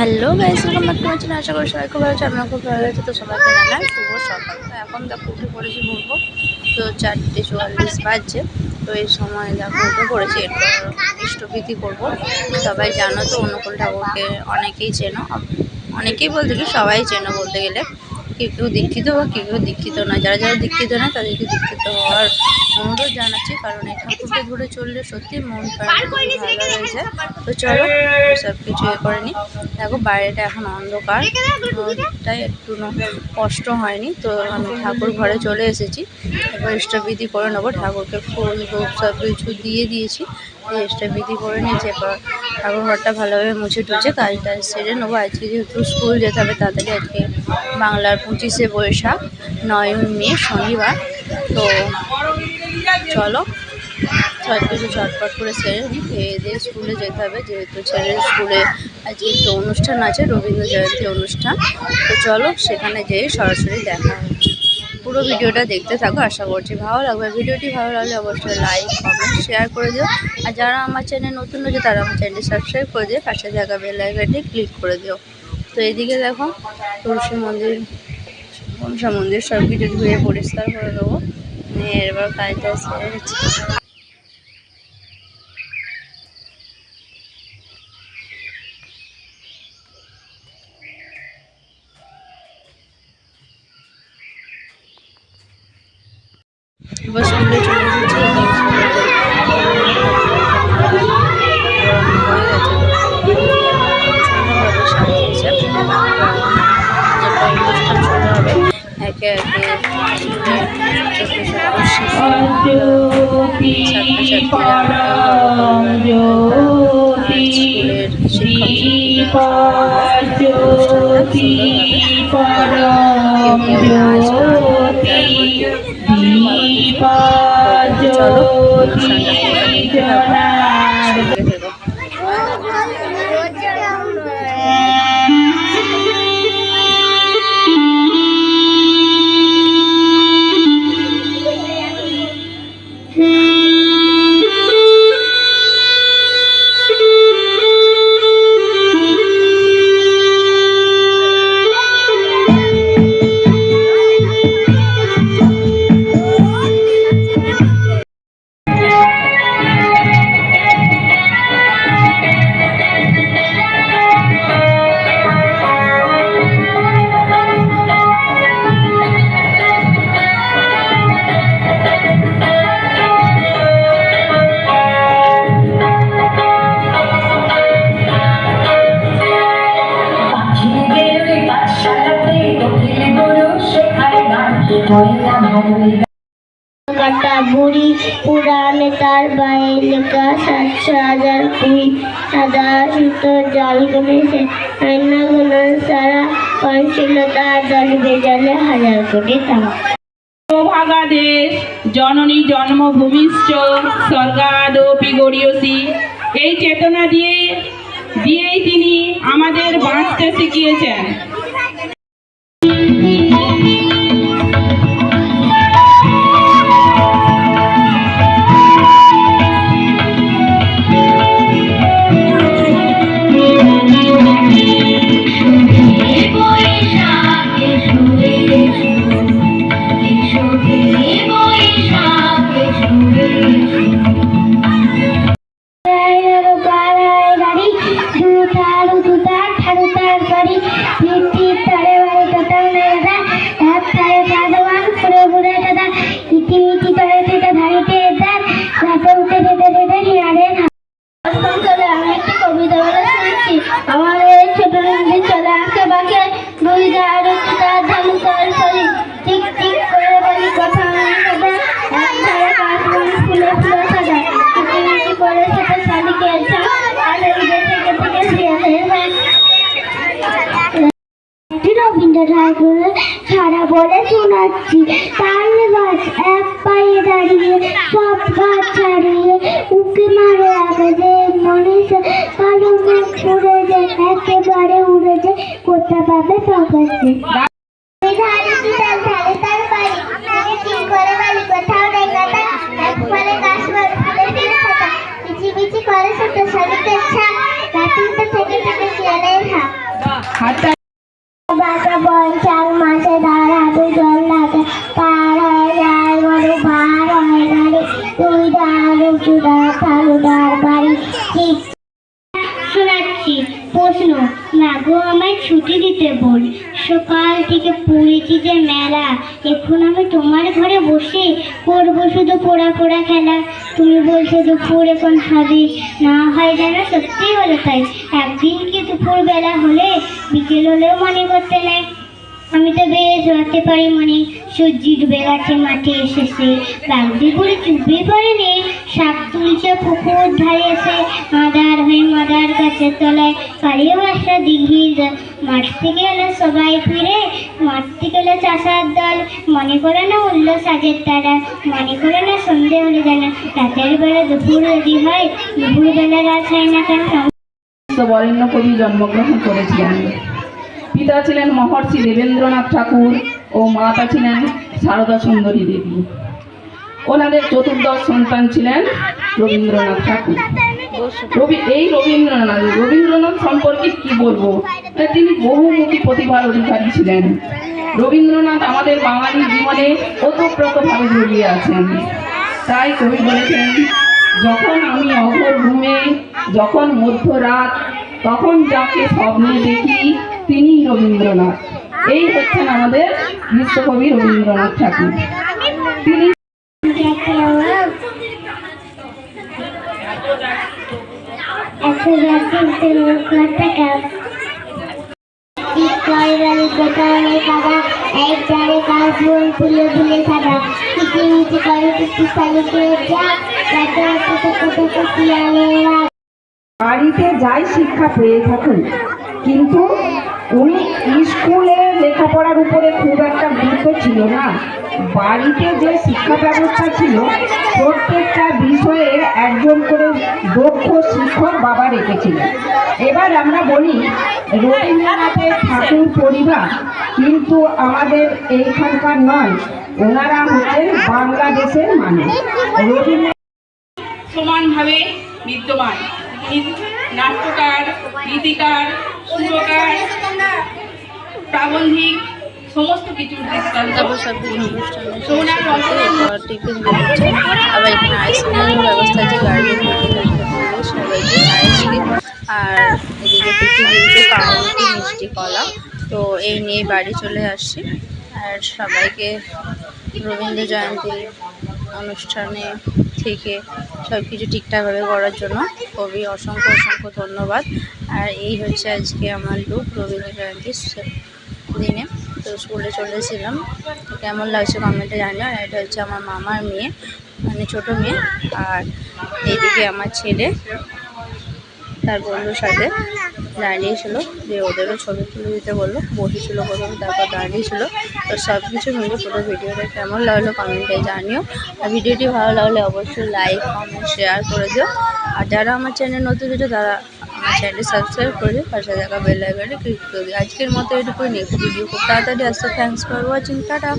Hello guys, welcome back to my channel. আশা করি সবাই খুব ভালো আছে, আমরা খুব ভালো আছি। তো সবাইকে জানাই শুভ সকাল। তো এখন দেখো উঠে পড়েছি বলবো, তো 4:44 বাজছে। তো এই সময় দেখো উঠে পড়েছি, এরপর ইষ্টভীতি করবো। সবাই জানো তো অনুকূল ঠাকুরকে অনেকেই চেনো, অনেকেই বলতে কি সবাই চেনো বলতে গেলে। কেউ কেউ দীক্ষিত বা কেউ কেউ দীক্ষিত না, যারা যারা দীক্ষিত না তাদেরকে দীক্ষিত হওয়ার অনুরোধ জানাচ্ছি, কারণ এই ঠাকুরকে ধরে চললে সত্যি মন প্রাণ খুবই ভালো হয়ে যায়। তো চলো সব কিছু করে নিই। দেখো বাইরেটা এখন অন্ধকার, তাই একটু কষ্ট হয়নি। তো আমি ঠাকুর ঘরে চলে এসেছি, এবার ইষ্টবিধি করে নেবো। ঠাকুরকে ফুল ধূপ সব কিছু দিয়ে দিয়েছি, ইষ্টবিধি করে নিয়েছি। এবার ঠাকুর ঘরটা ভালোভাবে মুছে টুছে কাজটা সেরে নেবো। আজকে যেহেতু স্কুল যেতে হবে তাড়াতাড়ি, আজকে বাংলার 25শে বৈশাখ 9 মে শনিবার। তো চলো সব কিছু চটপট করে সেরে নিই, খেয়ে দিয়ে স্কুলে যেতে হবে, যেহেতু ছেলের স্কুলে আজকে একটু অনুষ্ঠান আছে, রবীন্দ্র জয়ন্তী অনুষ্ঠান। তো চলো সেখানে যেয়ে সরাসরি দেখা হচ্ছে। পুরো ভিডিওটা দেখতে থাকো, আশা করছি ভালো লাগবে। ভিডিওটি ভালো লাগলে অবশ্যই লাইক কমেন্ট শেয়ার করে দিও, আর যারা আমার চ্যানেল নতুন রয়েছে তারা আমার চ্যানেলটি সাবস্ক্রাইব করে দিয়ে পাশে থাকা বেল আইকনটি ক্লিক করে দিও। তো এইদিকে দেখো তুলসী মন্দির মনসা মন্দির সব কিছু ধুয়ে পরিষ্কার করে দেবো, এবার কাজটা সেরে গেছি। এবার স্কুলে চলে এসেছি, অনুষ্ঠান শুরু হবে। একে একে স্কুলের কাটা বুড়ি পুরাণে তার বাইরে লেখা 700,000 কুই সাদা সুতোর জাল গুনেছে আয়না গুনার সারা পাঁচছিল তার জল বেজালে 1000 কোটি টাকা। ভাগা দেশ জননী জন্মভূমিশ্চ স্বর্গাদপি গড়িয়সি, এই চেতনা দিয়েই তিনি আমাদের বাঁচতে শিখিয়েছেন। আমাদের ছোট নদী চলে আঁকে বাঁকে দুই ধারে তার ঢালু তার সরি টিক টিক করে বলি কথা সাদা এক ধারে কাশবন ফুলে ফুলে সাদা টিকি করে সেটা শালিকে আর এই দেশে থেকে রবীন্দ্র ঠাকুরের সারা বলে শোনাচ্ছি, তার গাছ এক পায়ে দাঁড়িয়ে সব গাছ ছাড়িয়ে উঁকি মারে আগে মনে কালো মেঘ উড়ে যায় একেবারে উড়ে যায় কোথা পাবে পাকাচ্ছে তার বাড়ি ঠিক করে বালি কোথাও দেখা একবারে গাছ বিচি বিচি করে ছোট শালিকের ছাপ রাত্রিতে থেকে থেকে শিয়ালের হাত। হাতটা বাঁকা বৈশাখ মাসে ধারাতে জল লাগে, পার হয়ে যায় গরু, পার হয়ে গাড়ি, তুই ডাল উঁচু ফালুদার বাড়ি। ঠিক শোনাচ্ছি প্রশ্ন, না গো আমায় ছুটি দিতে বল, সকাল থেকে পড়েছি যে মেলা, এখন আমি তোমার ঘরে বসে করবো শুধু পোড়া পোড়া খেলা। তুমি বলছো দুপুর এখন হবে, না হয় যেন সত্যি হলো তাই, একদিন কি দুপুর বেলা হলে বিকেল হলেও মনে করতে নেই। আমি তো বেশ রাখতে পারি মনে, সূর্যি ডুবে গেছে মাঠে এসেছে, বাগদি করে চুপে পড়েনি, শাক তুলছে পুকুর ধারে এসে, মাদার হয়ে মাদার গাছের তলায় কালিয়ে বাসা দিঘির জল। মাঠ থেকে এলো সবাই ফিরে, মাঠ থেকে এলো চাষার দল, মনে করে না উঠলো সাজের তারা, মনে করে না সন্ধে হলে জানা, রাতের বেলা দুপুর যদি হয়, দুপুর বেলা রাত হয় না কেন। বরেণ্য কবি জন্মগ্রহণ করেছিলেন। পিতা ছিলেন মহর্ষি দেবেন্দ্রনাথ ঠাকুর ও মাতা ছিলেন সারদা সুন্দরী দেবী। ওনাদের চতুর্দশ সন্তান ছিলেন রবীন্দ্রনাথ ঠাকুর। রবীন্দ্রনাথ সম্পর্কে কি বলবো, তিনি বহুমুখী প্রতিভার অধিকারী ছিলেন। রবীন্দ্রনাথ আমাদের বাঙালি জীবনে ওতপ্রোতভাবে জড়িয়ে আছেন। তাই কবি বলেছেন, যখন আমি অঘোর ঘুমে, যখন মধ্যরাত, তখন যাকে স্বপ্নে দেখি তিনি রবীন্দ্রনাথ। এই হচ্ছেন আমাদের বিশ্বকবি রবীন্দ্রনাথ ঠাকুর। তিনি বাড়িতে যাই শিক্ষা পেয়ে থাকুন, কিন্তু উনি স্কুলে লেখাপড়ার উপরে খুব একটা গুরুত্ব ছিল না। বাড়িতে যে শিক্ষা ব্যবস্থা ছিল, প্রত্যেকটা বিষয়ে একজন করে দক্ষ শিক্ষক বাবা রেখেছিলেন। এবার আমরা বলি রবীন্দ্রনাথের ঠাকুর পরিবার কিন্তু আমাদের এইখানকার নয়, ওনারা হচ্ছেন বাংলাদেশের মানুষ। রবীন্দ্রনাথ সমানভাবে বিদ্যমান। তিনি নাট্যকার, গীতিকার, সুরকার, প্রাবন্ধিক, সমস্ত কিছুর দৃষ্টান্ত। তারপর সব কিছু অনুষ্ঠানে টিফিন দিচ্ছে, আবার এখানে আইসক্রিমের ব্যবস্থা আছে, গার্ডেন সবাইকে আইসক্রিম, আর এদিকে টিফিন দিচ্ছে পাউরুটি, মিষ্টি, কলা। তো এই নিয়ে বাড়ি চলে আসছি। আর সবাইকে রবীন্দ্র জয়ন্তী অনুষ্ঠানে থেকে সব কিছু ঠিকঠাকভাবে করার জন্য খুবই অসংখ্য ধন্যবাদ। আর এই হচ্ছে আজকে আমার লুক রবীন্দ্র জয়ন্তীর দিনে। তো স্কুলে চলেছিলাম, কেমন লাগছে কমেন্টে জানিও। আর এটা হচ্ছে আমার মামার মেয়ে, মানে ছোটো মেয়ে। আর এইদিকে আমার ছেলে তার বন্ধুর সাথে দাঁড়িয়েছিল, যে ওদেরও ছবি তুলে দিতে বললো, বসেছিল প্রথমে, তারপর দাঁড়িয়েছিল। তো সব কিছু মিলে পুরো ভিডিওটা কেমন লাগলো কমেন্টে জানিও। আর ভিডিওটি ভালো লাগলে অবশ্যই লাইক, কমেন্ট, শেয়ার করে দিও। আর যারা আমার চ্যানেল নতুন হয়েছে তারা আমার চ্যানেলটি সাবস্ক্রাইব করে দিও, পাশে থাকা বেল আইকনে ক্লিক করে দিও। আজকের মতো এটুকুই, নেক্সট ভিডিও খুব তাড়াতাড়ি আসছে। Thanks for watching, tata.